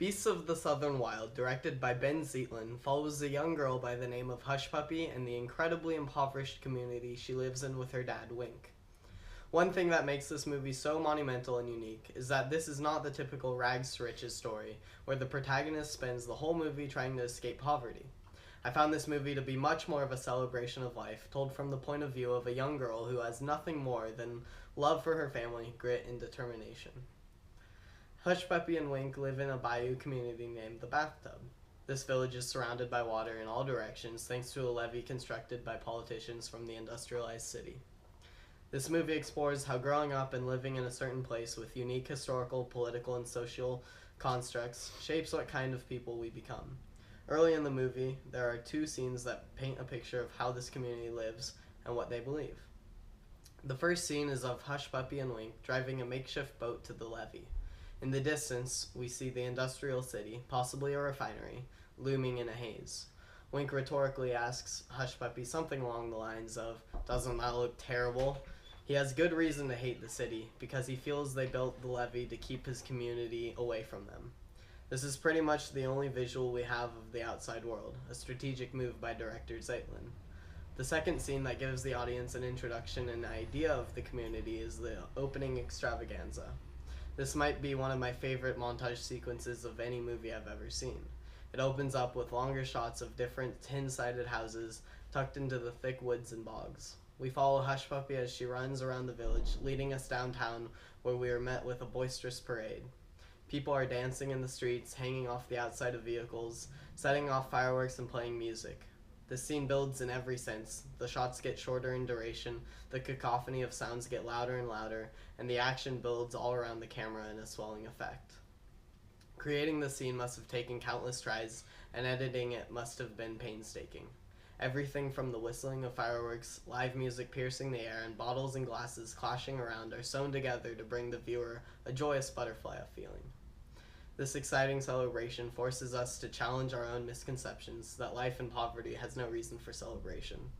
Beasts of the Southern Wild, directed by Ben Zeitlin, follows a young girl by the name of Hush Puppy and the incredibly impoverished community she lives in with her dad, Wink. One thing that makes this movie so monumental and unique is that this is not the typical rags to riches story, where the protagonist spends the whole movie trying to escape poverty. I found this movie to be much more of a celebration of life, told from the point of view of a young girl who has nothing more than love for her family, grit, and determination. Hush Puppy and Wink live in a bayou community named the Bathtub. This village is surrounded by water in all directions thanks to a levee constructed by politicians from the industrialized city. This movie explores how growing up and living in a certain place with unique historical, political, and social constructs shapes what kind of people we become. Early in the movie, there are two scenes that paint a picture of how this community lives and what they believe. The first scene is of Hush Puppy and Wink driving a makeshift boat to the levee. In the distance, we see the industrial city, possibly a refinery, looming in a haze. Wink rhetorically asks Hush Puppy something along the lines of, "Doesn't that look terrible?" He has good reason to hate the city, because he feels they built the levee to keep his community away from them. This is pretty much the only visual we have of the outside world, a strategic move by director Zeitlin. The second scene that gives the audience an introduction and idea of the community is the opening extravaganza. This might be one of my favorite montage sequences of any movie I've ever seen. It opens up with longer shots of different tin-sided houses tucked into the thick woods and bogs. We follow Hush Puppy as she runs around the village, leading us downtown where we are met with a boisterous parade. People are dancing in the streets, hanging off the outside of vehicles, setting off fireworks and playing music. The scene builds in every sense. The shots get shorter in duration, the cacophony of sounds get louder and louder, and the action builds all around the camera in a swelling effect. Creating the scene must have taken countless tries, and editing it must have been painstaking. Everything from the whistling of fireworks, live music piercing the air, and bottles and glasses clashing around are sewn together to bring the viewer a joyous butterfly feeling. This exciting celebration forces us to challenge our own misconceptions that life in poverty has no reason for celebration.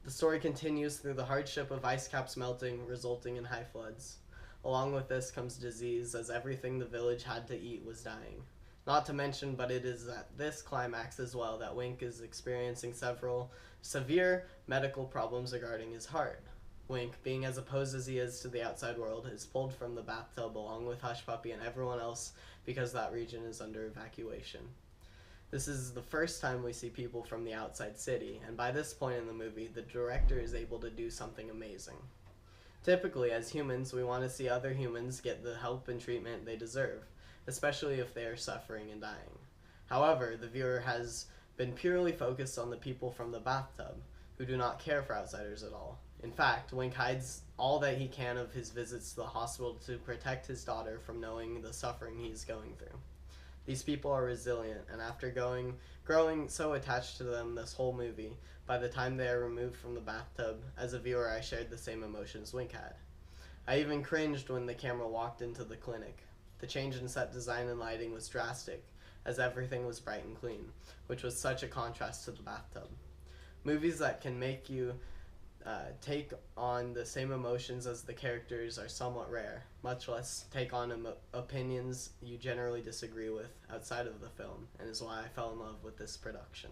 The story continues through the hardship of ice caps melting, resulting in high floods. Along with this comes disease, as everything the village had to eat was dying. Not to mention, but it is at this climax as well that Wink is experiencing several severe medical problems regarding his heart. Wink, being as opposed as he is to the outside world, is pulled from the bathtub along with Hush Puppy and everyone else because that region is under evacuation. This is the first time we see people from the outside city, and by this point in the movie, the director is able to do something amazing. Typically, as humans, we want to see other humans get the help and treatment they deserve, especially if they are suffering and dying. However, the viewer has been purely focused on the people from the bathtub, who do not care for outsiders at all. In fact, Wink hides all that he can of his visits to the hospital to protect his daughter from knowing the suffering he is going through. These people are resilient, and after growing so attached to them this whole movie, by the time they are removed from the bathtub, as a viewer I shared the same emotions Wink had. I even cringed when the camera walked into the clinic. The change in set design and lighting was drastic, as everything was bright and clean, which was such a contrast to the bathtub. Movies that can make you take on the same emotions as the characters are somewhat rare, much less take on opinions you generally disagree with outside of the film, and is why I fell in love with this production.